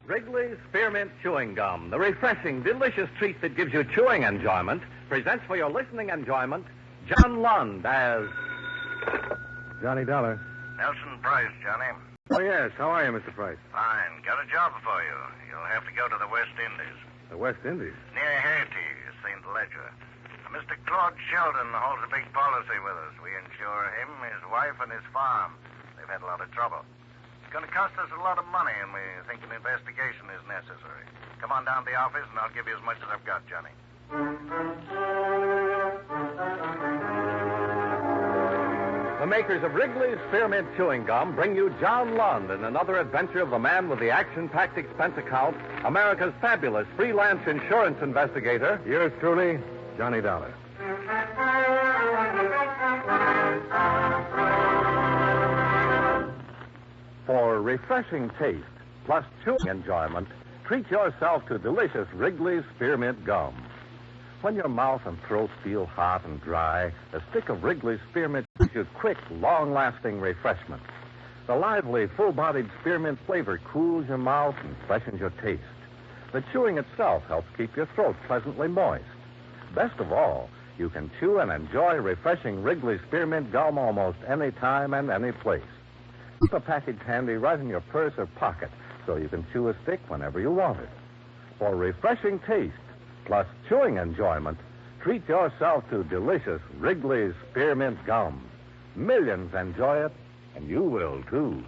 Wrigley's Spearmint Chewing Gum, the refreshing, delicious treat that gives you chewing enjoyment, presents for your listening enjoyment John Lund as Johnny Dollar. Nelson Price, Johnny. Oh, yes. How are you, Mr. Price? Fine. Got a job for you. You'll have to go to the West Indies. The West Indies? Near Haiti, St. Ledger. Mr. Claude Sheldon holds a big policy with us. We insure him, his wife, and his farm. They've had a lot of trouble. It's going to cost us a lot of money, and we think an investigation is necessary. Come on down to the office, and I'll give you as much as I've got, Johnny. the makers of Wrigley's Spearmint Chewing Gum bring you John Lund in another adventure of the man with the action-packed expense account, America's fabulous freelance insurance investigator. Yours truly, Johnny Dollar. For refreshing taste, plus chewing enjoyment, treat yourself to delicious Wrigley's Spearmint Gum. When your mouth and throat feel hot and dry, a stick of Wrigley's Spearmint gives you quick, long-lasting refreshment. The lively, full-bodied spearmint flavor cools your mouth and freshens your taste. The chewing itself helps keep your throat pleasantly moist. Best of all, you can chew and enjoy refreshing Wrigley's Spearmint Gum almost any time and any place. Keep a package handy right in your purse or pocket so you can chew a stick whenever you want it. For refreshing taste, plus chewing enjoyment, treat yourself to delicious Wrigley's Spearmint Gum. Millions enjoy it, and you will, too.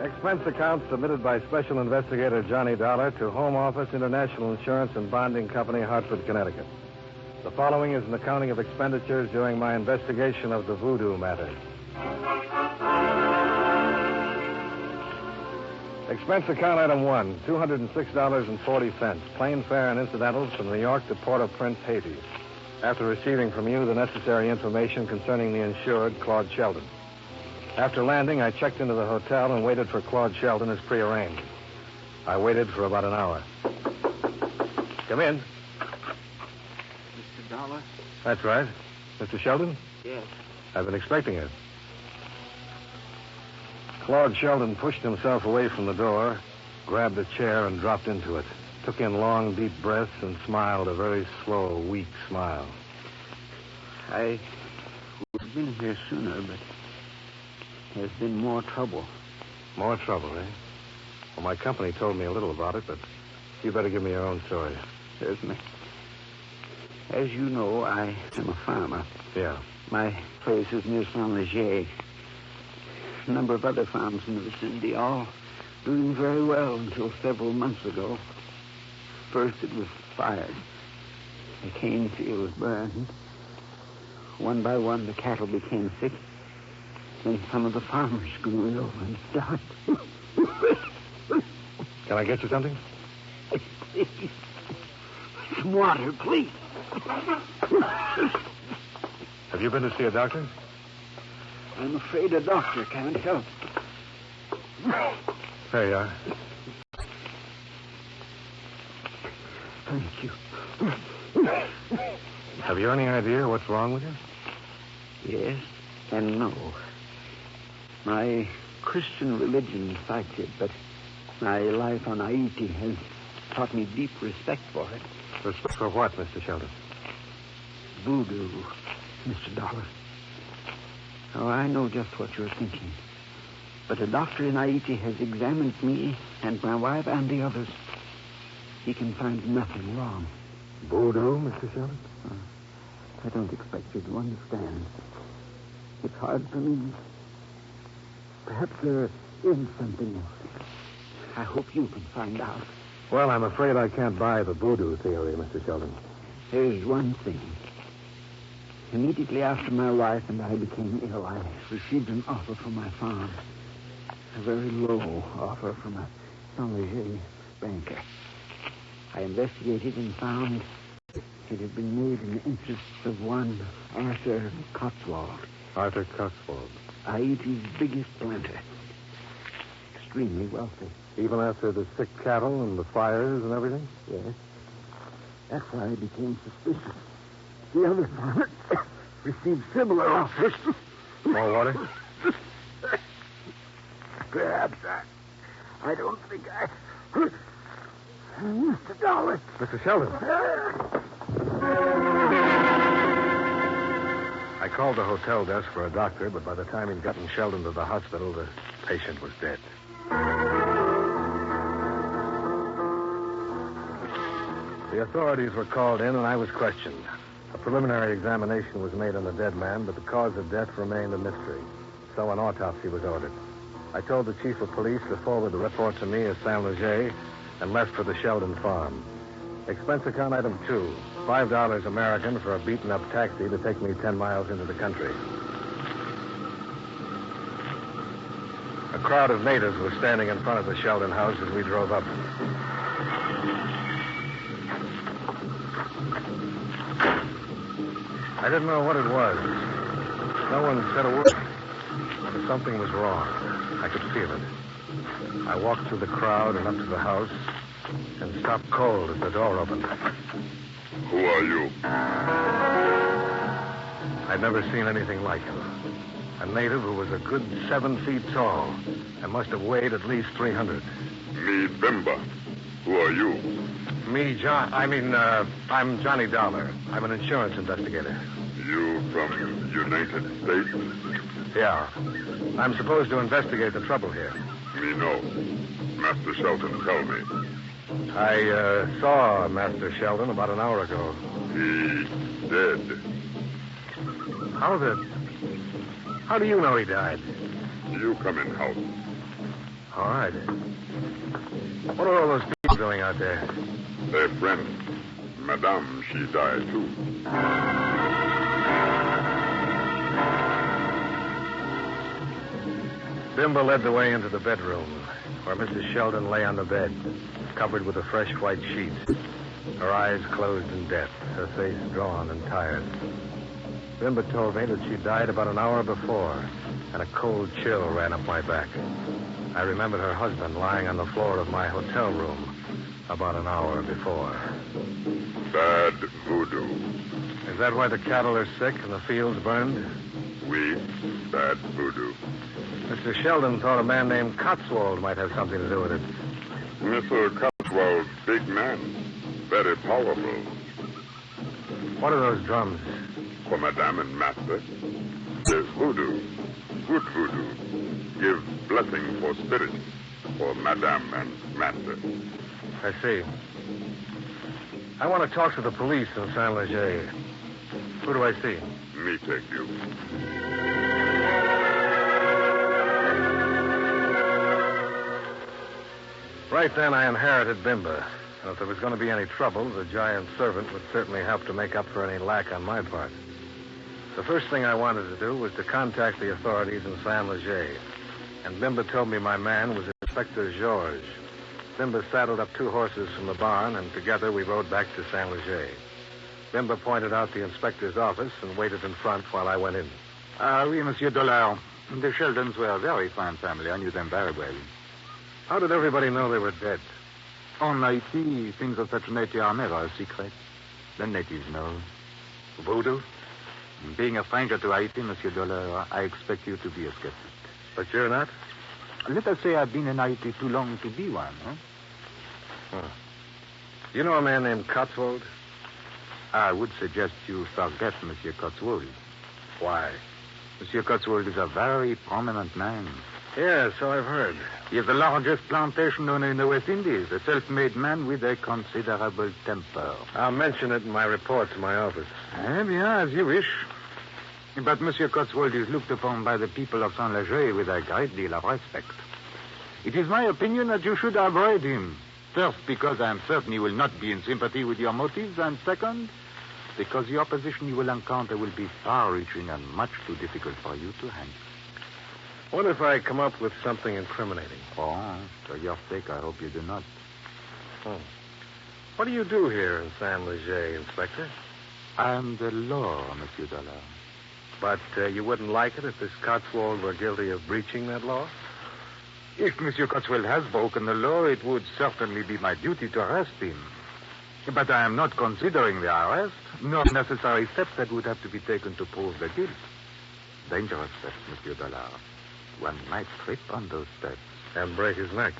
Expense account submitted by Special Investigator Johnny Dollar to Home Office International Insurance and Bonding Company, Hartford, Connecticut. The following is an accounting of expenditures during my investigation of the Voodoo matter. Expense account item 1, $206.40, plane fare and incidentals from New York to Port-au-Prince, Haiti. After receiving from you the necessary information concerning the insured, Claude Sheldon. After landing, I checked into the hotel and waited for Claude Sheldon as prearranged. I waited for about an hour. Come in. Mr. Dollar? That's right. Mr. Sheldon? Yes. I've been expecting it. Claude Sheldon pushed himself away from the door, grabbed a chair, and dropped into it. Took in long, deep breaths and smiled a very slow, weak smile. I would have been here sooner, but there's been more trouble. More trouble, eh? Well, my company told me a little about it, but you better give me your own story. Certainly. As you know, I am a farmer. Yeah. My place is near Saint-Leger. A number of other farms in the vicinity, all doing very well until several months ago. First, it was fired. The cane field burned. One by one, the cattle became sick. Then some of the farmers grew ill and died. Can I get you something? Please. Some water, please. Have you been to see a doctor? I'm afraid a doctor can't help. There you are. Thank you. Have you any idea what's wrong with you? Yes and no. My Christian religion fights it, but my life on Haiti has taught me deep respect for it. Respect for what, Mr. Sheldon? Voodoo, Mr. Dollar. Oh, I know just what you're thinking. But a doctor in Haiti has examined me and my wife and the others. He can find nothing wrong. Voodoo, Mr. Sheldon? I don't expect you to understand. It's hard for me. Perhaps there is something else. I hope you can find out. Well, I'm afraid I can't buy the voodoo theory, Mr. Sheldon. There's one thing. Immediately after my wife and I became ill, I received an offer from my farm. A very low offer from a Saint-Leger banker. I investigated and found it had been made in the interests of one Arthur Cotswold. Arthur Cotswold. Haiti's biggest planter. Extremely wealthy. Even after the sick cattle and the fires and everything? Yes. That's why I became suspicious. The other farmers received similar offers. More water? Perhaps I don't think I... Mr. Dollar. Mr. Sheldon. I called the hotel desk for a doctor, but by the time he'd gotten Sheldon to the hospital, the patient was dead. The authorities were called in, and I was questioned. A preliminary examination was made on the dead man, but the cause of death remained a mystery. So an autopsy was ordered. I told the chief of police to forward the report to me as Saint Leger and left for the Sheldon farm. Expense account item 2, $5 American for a beaten-up taxi to take me 10 miles into the country. A crowd of natives was standing in front of the Sheldon house as we drove up. I didn't know what it was. No one said a word. But something was wrong. I could feel it. I walked through the crowd and up to the house and stopped cold as the door opened. Who are you? I'd never seen anything like him. A native who was a good 7 feet tall and must have weighed at least 300. Me, Bimba. Who are you? Me, I'm Johnny Dollar. I'm an insurance investigator. You from United States? Yeah. I'm supposed to investigate the trouble here. Me know. Master Shelton tell me. I saw Master Sheldon about an hour ago. He dead. How do you know he died? You come in house. All right. What are all those people doing out there? Their friend. Madame, she died too. Bimba led the way into the bedroom, where Mrs. Sheldon lay on the bed, covered with a fresh white sheet, her eyes closed in death, her face drawn and tired. Bimba told me that she died about an hour before, and a cold chill ran up my back. I remembered her husband lying on the floor of my hotel room about an hour before. Bad voodoo. Is that why the cattle are sick and the fields burned? We, bad voodoo. Mr. Sheldon thought a man named Cotswold might have something to do with it. Mr. Cotswold, big man. Very powerful. What are those drums? For Madame and Master. There's voodoo. Good voodoo. Give blessing for spirits. For Madame and Master. I see. I want to talk to the police in Saint Leger. Who do I see? Me take you. Right then, I inherited Bimba. And if there was going to be any trouble, the giant servant would certainly help to make up for any lack on my part. The first thing I wanted to do was to contact the authorities in Saint Leger. And Bimba told me my man was Inspector Georges. Bimba saddled up 2 horses from the barn, and together we rode back to Saint Leger. Bimba pointed out the inspector's office and waited in front while I went in. Oui, Monsieur Dollar. The Sheldons were a very fine family. I knew them very well. How did everybody know they were dead? On Haiti, things of such nature are never a secret. The natives know. Voodoo? Being a stranger to Haiti, Monsieur Dollar, I expect you to be a skeptic. But you're not? Let us say I've been in Haiti too long to be one, huh? You know a man named Cotswold? I would suggest you forget Monsieur Cotswold. Why? Monsieur Cotswold is a very prominent man. Yeah, so I've heard. He has the largest plantation owner in the West Indies, a self-made man with a considerable temper. I'll mention it in my report to my office. Bien, as you wish. But Monsieur Cotswold is looked upon by the people of Saint Leger with a great deal of respect. It is my opinion that you should avoid him. First, because I am certain he will not be in sympathy with your motives, and second, because the opposition you will encounter will be far-reaching and much too difficult for you to handle. What if I come up with something incriminating? Oh, for your sake, I hope you do not. What do you do here in Saint Leger, Inspector? I am the law, Monsieur Dollar. But you wouldn't like it if this Cotswold were guilty of breaching that law? If Monsieur Cotswold has broken the law, it would certainly be my duty to arrest him. But I am not considering the arrest, nor necessary steps that would have to be taken to prove the guilt. Dangerous steps, Monsieur Dollar. One might trip on those steps. And break his neck.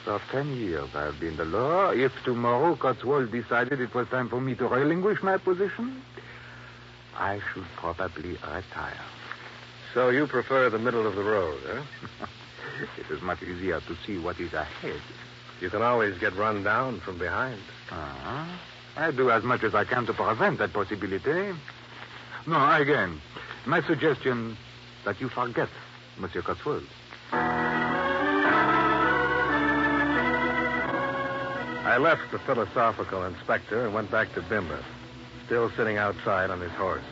For 10 years I have been the law. If tomorrow Cotswold decided it was time for me to relinquish my position, I should probably retire. So you prefer the middle of the road, huh? It is much easier to see what is ahead. You can always get run down from behind. I do as much as I can to prevent that possibility. No, again, my suggestion that you forget Monsieur Cotswold. I left the philosophical inspector and went back to Bimba, still sitting outside on his horse.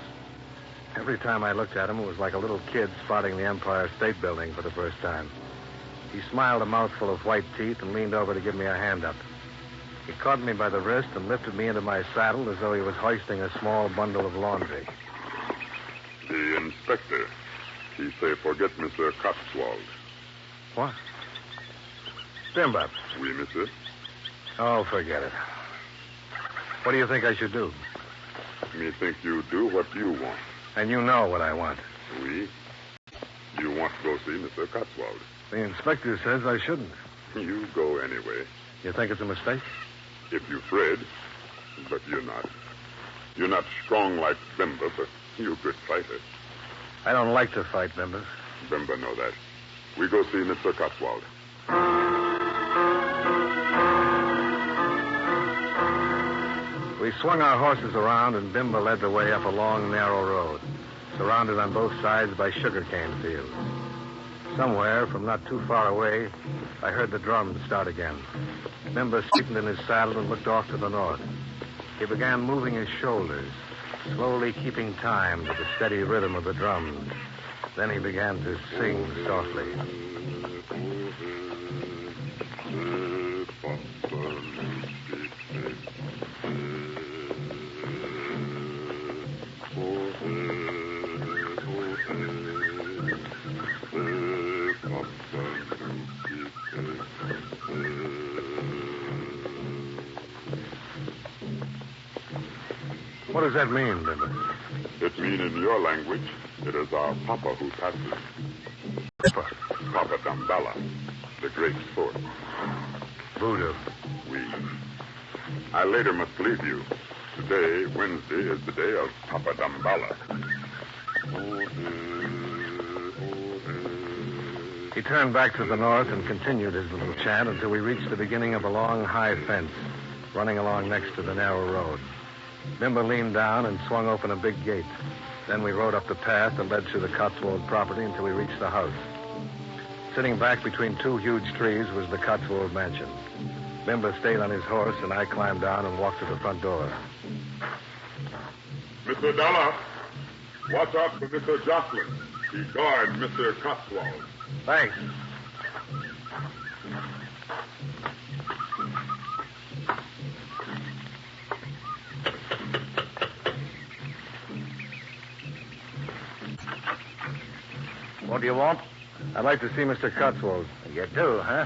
Every time I looked at him, it was like a little kid spotting the Empire State Building for the first time. He smiled a mouthful of white teeth and leaned over to give me a hand up. He caught me by the wrist and lifted me into my saddle as though he was hoisting a small bundle of laundry. The inspector, he say forget Mr. Cotswold. What? Bimba. Oui, monsieur. Oh, forget it. What do you think I should do? Me think you do what you want. And you know what I want. Oui. You want to go see Mr. Cotswold. The inspector says I shouldn't. You go anyway. You think it's a mistake? If you're afraid, but you're not. You're not strong like Bimba, but you're a good fighter. I don't like to fight, Bimba. Bimba know that. We go see Mr. Cotswold. We swung our horses around, and Bimba led the way up a long, narrow road, surrounded on both sides by sugarcane fields. Somewhere, from not too far away, I heard the drums start again. Bimba straightened in his saddle and looked off to the north. He began moving his shoulders, slowly keeping time to the steady rhythm of the drums. Then he began to sing softly. What does that mean, Bimba? It mean in your language, it is our Papa who passes. Papa Damballa, the great sport. Voodoo. We. I later must leave you. Today, Wednesday, is the day of Papa Damballa. He turned back to the north and continued his little chant until we reached the beginning of a long, high fence running along next to the narrow road. Bimba leaned down and swung open a big gate. Then we rode up the path that led through the Cotswold property until we reached the house. Sitting back between two huge trees was the Cotswold mansion. Bimba stayed on his horse, and I climbed down and walked to the front door. Mr. Dollar, watch out for Mr. Jocelyn. He guard Mr. Cotswold. Thanks. What do you want? I'd like to see Mr. Cotswold. You do, huh?